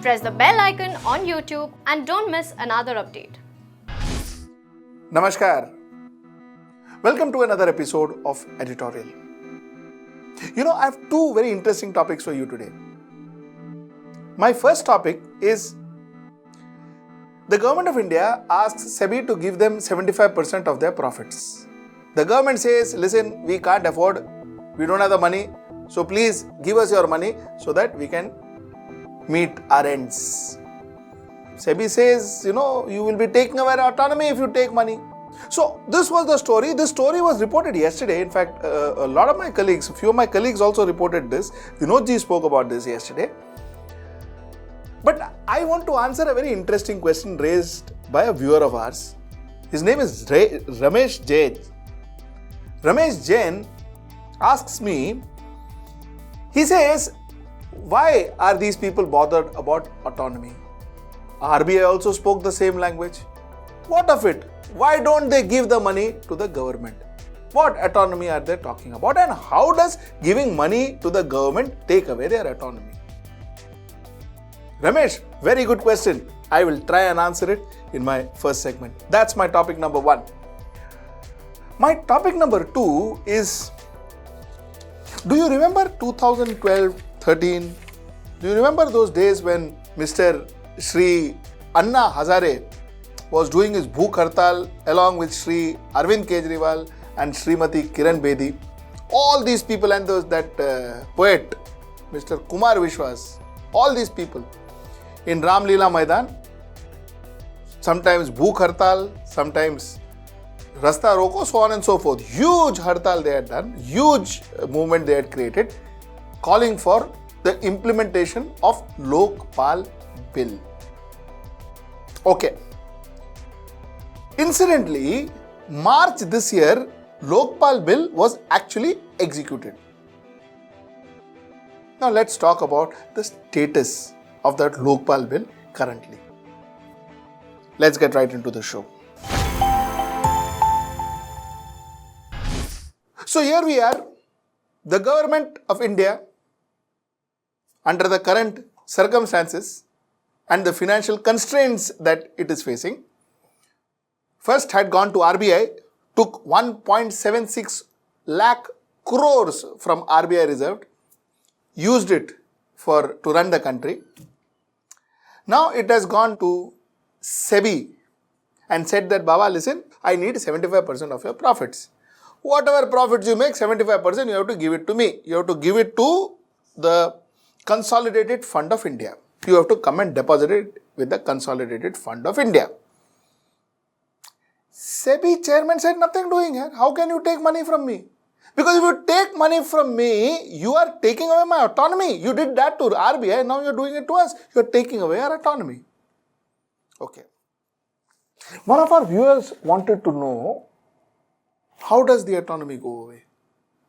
Press the bell icon on YouTube and don't miss another update. Namaskar. Welcome to another episode of Editorial. I have two very interesting topics for you today. My first topic is the government of India asks SEBI to give them 75% of their profits. The government says, listen, we can't afford, we don't have the money, so please give us your money so that we can meet our ends. SEBI says, you will be taking away our autonomy if you take money. So this was the story. This story was reported yesterday. In fact, a lot of my colleagues, a few of my colleagues also reported this. Vinodji spoke about this yesterday. But I want to answer a very interesting question raised by a viewer of ours. His name is Ramesh Jain. Ramesh Jain asks me, he says, why are these people bothered about autonomy? RBI also spoke the same language. What of it? Why don't they give the money to the government? What autonomy are they talking about? And how does giving money to the government take away their autonomy? Ramesh, very good question. I will try and answer it in my first segment. That's my topic number one. My topic number two is, do you remember 2012-13? Do you remember those days when Mr. Shri Anna Hazare was doing his Bhook Hartal along with Shri Arvind Kejriwal and Srimati Kiran Bedi? All these people and that poet, Mr. Kumar Vishwas, all these people in Ram Leela Maidan, sometimes Bhook Hartal, sometimes Rasta Roko, so on and so forth. Huge Hartal they had done, huge movement they had created, calling for the implementation of Lokpal bill. Okay. Incidentally, March this year, Lokpal bill was actually executed. Now let's talk about the status of that Lokpal bill currently. Let's get right into the show. So here we are, the government of India, under the current circumstances and the financial constraints that it is facing, first had gone to RBI, took 1.76 lakh crores from RBI reserve, used it to run the country. Now it has gone to SEBI and said that, Baba, listen, I need 75% of your profits. Whatever profits you make, 75% you have to give it to me. You have to give it to the Consolidated Fund of India. You have to come and deposit it with the Consolidated Fund of India. SEBI chairman said, nothing doing here. How can you take money from me? Because if you take money from me, you are taking away my autonomy. You did that to RBI, now you are doing it to us. You are taking away our autonomy. Okay. One of our viewers wanted to know, how does the autonomy go away?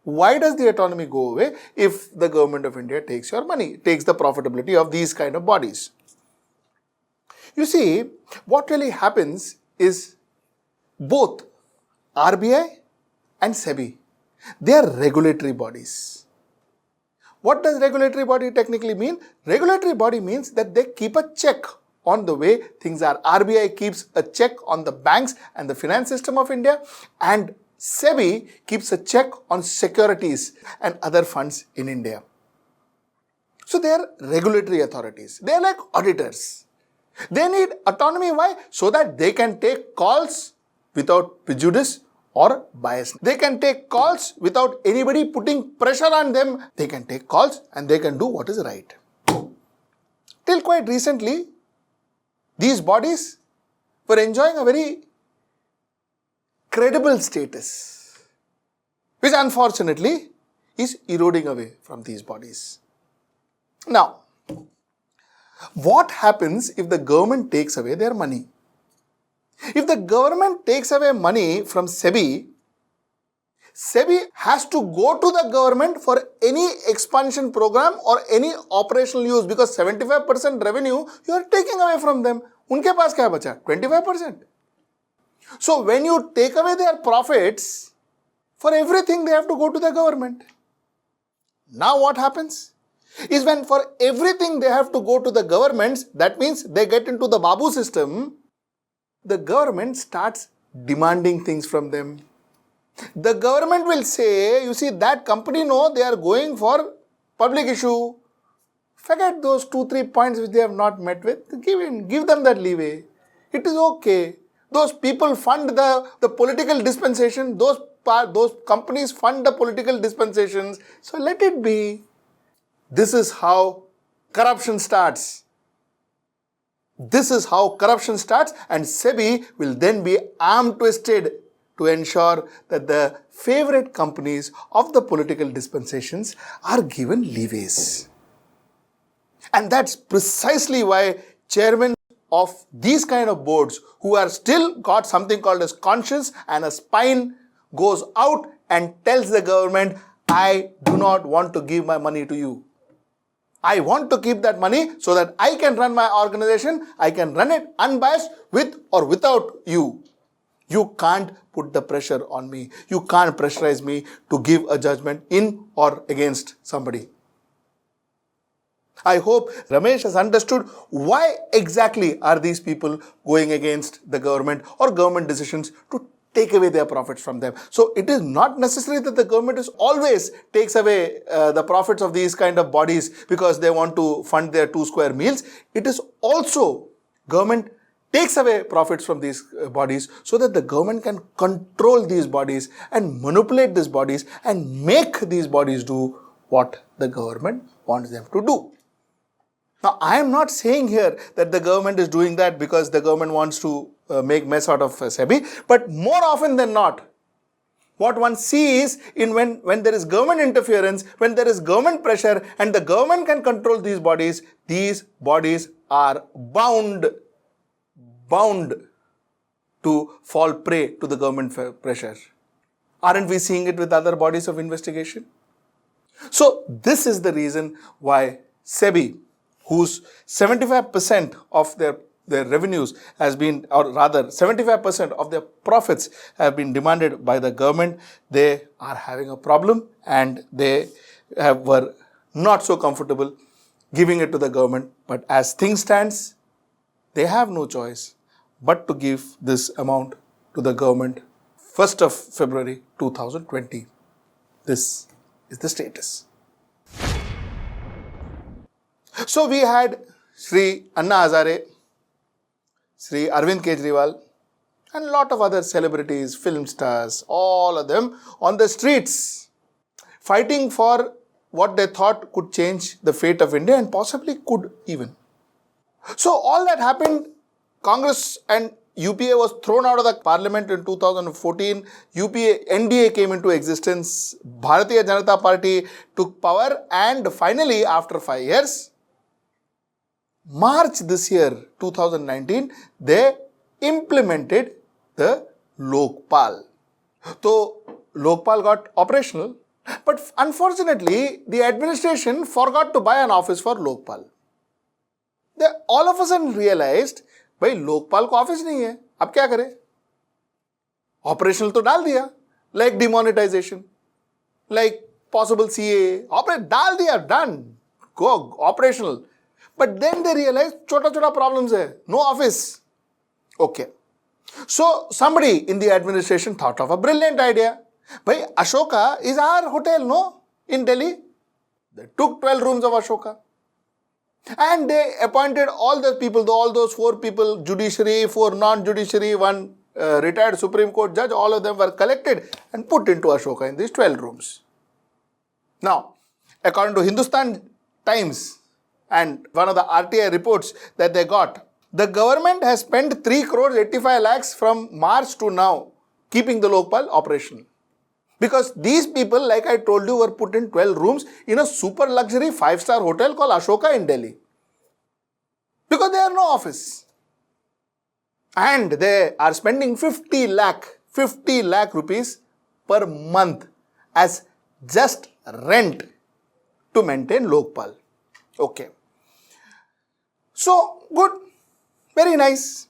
Why does the autonomy go away if the government of India takes your money, takes the profitability of these kind of bodies? You see, what really happens is both RBI and SEBI, they are regulatory bodies. What does regulatory body technically mean? Regulatory body means that they keep a check on the way things are. RBI keeps a check on the banks and the finance system of India, and SEBI keeps a check on securities and other funds in India. So they are regulatory authorities. They are like auditors. They need autonomy. Why? So that they can take calls without prejudice or bias. They can take calls without anybody putting pressure on them. They can take calls and they can do what is right. Till quite recently, these bodies were enjoying a very credible status, which unfortunately is eroding away from these bodies. Now, what happens if the government takes away their money? If the government takes away money from SEBI, SEBI has to go to the government for any expansion program or any operational use, because 75% revenue you are taking away from them. Unke paas kya bacha? 25%. So when you take away their profits, for everything they have to go to the government. Now what happens? is when for everything they have to go to the governments, that means they get into the Babu system, the government starts demanding things from them. The government will say, you see, that company, no, they are going for public issue. Forget those 2-3 points which they have not met with. Give them that leeway. It is okay. Those people fund the political dispensation. Those companies fund the political dispensations. So let it be. This is how corruption starts. This is how corruption starts, and SEBI will then be arm twisted to ensure that the favorite companies of the political dispensations are given leeways. And that's precisely why chairmen of these kind of boards who are still got something called as conscience and a spine goes out and tells the government, I do not want to give my money to you. I want to keep that money so that I can run my organization. I can run it unbiased with or without you. You can't put the pressure on me. You can't pressurize me to give a judgment in or against somebody. I hope Ramesh has understood why exactly are these people going against the government or government decisions to take away their profits from them. So it is not necessary that the government is always takes away the profits of these kind of bodies because they want to fund their 2 square meals. It is also government takes away profits from these bodies so that the government can control these bodies and manipulate these bodies and make these bodies do what the government wants them to do. Now, I am not saying here that the government is doing that because the government wants to make mess out of SEBI, but more often than not, what one sees in when there is government interference, when there is government pressure and the government can control these bodies are bound to fall prey to the government pressure. Aren't we seeing it with other bodies of investigation? So this is the reason why SEBI, whose 75% of their revenues has been, or rather 75% of their profits have been demanded by the government, they are having a problem and they were not so comfortable giving it to the government. But as things stands, they have no choice but to give this amount to the government 1st of February 2020. This is the status. So we had Sri Anna Hazare, Sri Arvind Kejriwal and a lot of other celebrities, film stars, all of them on the streets fighting for what they thought could change the fate of India and possibly could even. So all that happened, Congress and UPA was thrown out of the parliament in 2014. NDA came into existence. Bharatiya Janata Party took power and finally after 5 years, March this year, 2019, they implemented the Lokpal. So, Lokpal got operational, but unfortunately, the administration forgot to buy an office for Lokpal. They all of a sudden realized, भाई लोकपाल को office नहीं है, अब क्या करें? Operational तो डाल दिया, like demonetization, like possible CA, डाल दिया, done, go operational. But then they realized छोटा problems hai, no office. Okay. So somebody in the administration thought of a brilliant idea. Bhai, Ashoka is our hotel, no? In Delhi. They took 12 rooms of Ashoka. And they appointed all the people, all those 4 people, judiciary, 4 non-judiciary, 1 retired Supreme Court judge, all of them were collected and put into Ashoka in these 12 rooms. Now, according to Hindustan Times and one of the RTI reports that they got, the government has spent 3 crores 85 lakhs from March to now keeping the Lokpal operational. Because these people, like I told you, were put in 12 rooms in a super luxury 5-star hotel called Ashoka in Delhi. Because they have no office. And they are spending 50 lakh rupees per month as just rent to maintain Lokpal. Okay. So, good. Very nice.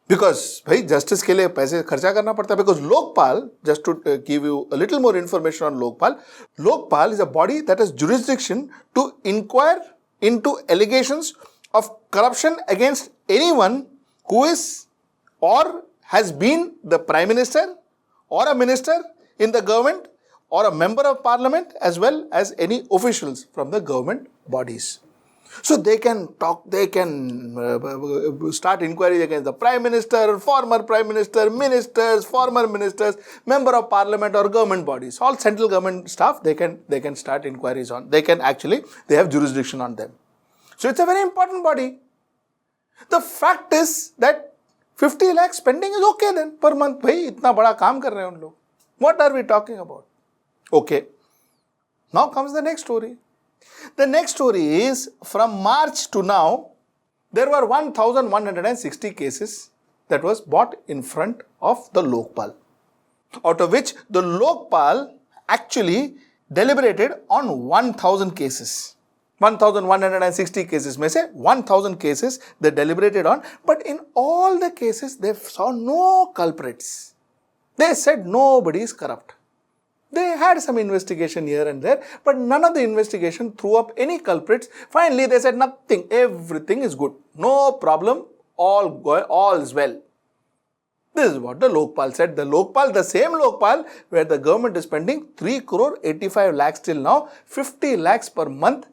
Because भाई justice के लिए पैसे खर्चा करना पड़ता है. Because Lokpal, just to give you a little more information on Lokpal, Lokpal is a body that has jurisdiction to inquire into allegations of corruption against anyone who is or has been the Prime Minister or a minister in the government or a member of parliament as well as any officials from the government bodies. So they can talk, they can start inquiries against the Prime Minister, former Prime Minister, ministers, former ministers, member of parliament or government bodies. All central government staff, they can start inquiries on. They have jurisdiction on them. So it's a very important body. The fact is that 50 lakh spending is okay then per month. Bhai, itna bada kaam kar rahe hain un log. What are we talking about? Okay. Now comes the next story. The next story is from March to now, there were 1,160 cases that was brought in front of the Lokpal. Out of which the Lokpal actually deliberated on 1,000 cases. 1,160 cases, may say 1,000 cases they deliberated on, but in all the cases they saw no culprits. They said nobody is corrupt. They had some investigation here and there, but none of the investigation threw up any culprits. Finally, they said nothing, everything is good, no problem, all is well. This is what the Lokpal said. The Lokpal, the same Lokpal, where the government is spending 3 crore 85 lakhs till now, 50 lakhs per month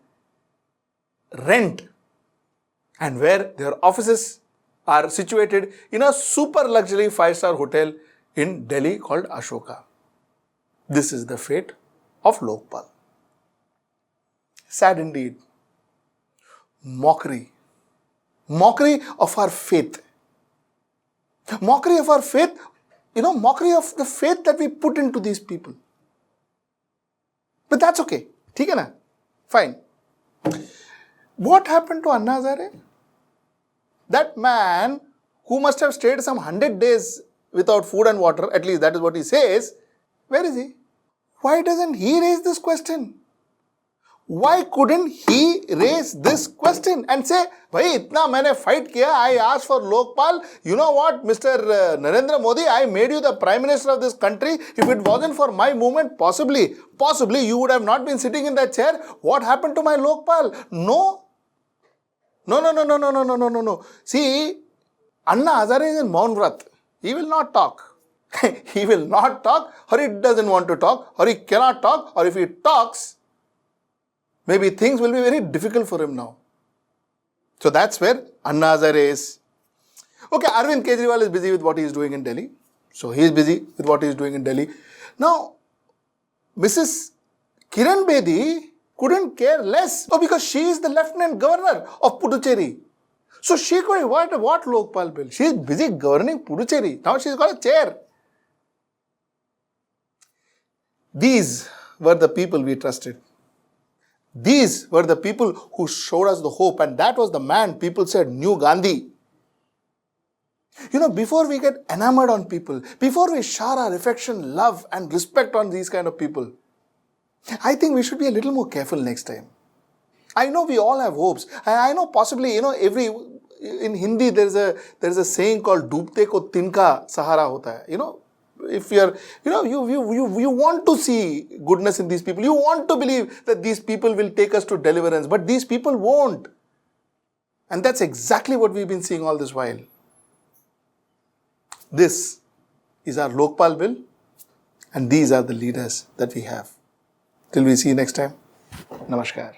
rent, and where their offices are situated in a super luxury 5-star hotel in Delhi called Ashoka. This is the fate of Lokpal. Sad indeed. Mockery. Mockery of our faith. Mockery of our faith, mockery of the faith that we put into these people. But that's okay. ठीक है ना? Fine. What happened to Anna Hazare? That man who must have stayed some 100 days without food and water, at least that is what he says, where is he? Why doesn't he raise this question? Why couldn't he raise this question and say, bhai, itna maine fight kiya, I asked for Lokpal, you know what, Mr. Narendra Modi, I made you the Prime Minister of this country. If it wasn't for my movement, possibly you would have not been sitting in that chair. What happened to my Lokpal? No. See, Anna Hazare is in Maun Vrat. He will not talk. He will not talk, or he doesn't want to talk, or he cannot talk, or if he talks, maybe things will be very difficult for him now. So that's where Anna Hazare is. Okay, Arvind Kejriwal is busy with what he is doing in Delhi. So he is busy with what he is doing in Delhi. Now, Mrs. Kiran Bedi couldn't care less, because she is the Lieutenant Governor of Puducherry. So she could, what Lokpal bill? She is busy governing Puducherry. Now she has got a chair. These were the people we trusted. These were the people who showed us the hope, and that was the man people said knew Gandhi. Before we get enamored on people, before we shower our affection, love and respect on these kind of people, I think we should be a little more careful next time. I know we all have hopes. I know possibly, in Hindi there's a saying called "Doobte ko tinka sahara hota hai." If you're, you want to see goodness in these people. You want to believe that these people will take us to deliverance, but these people won't. And that's exactly what we've been seeing all this while. This is our Lokpal bill, and these are the leaders that we have. Till we see you next time. Namaskar.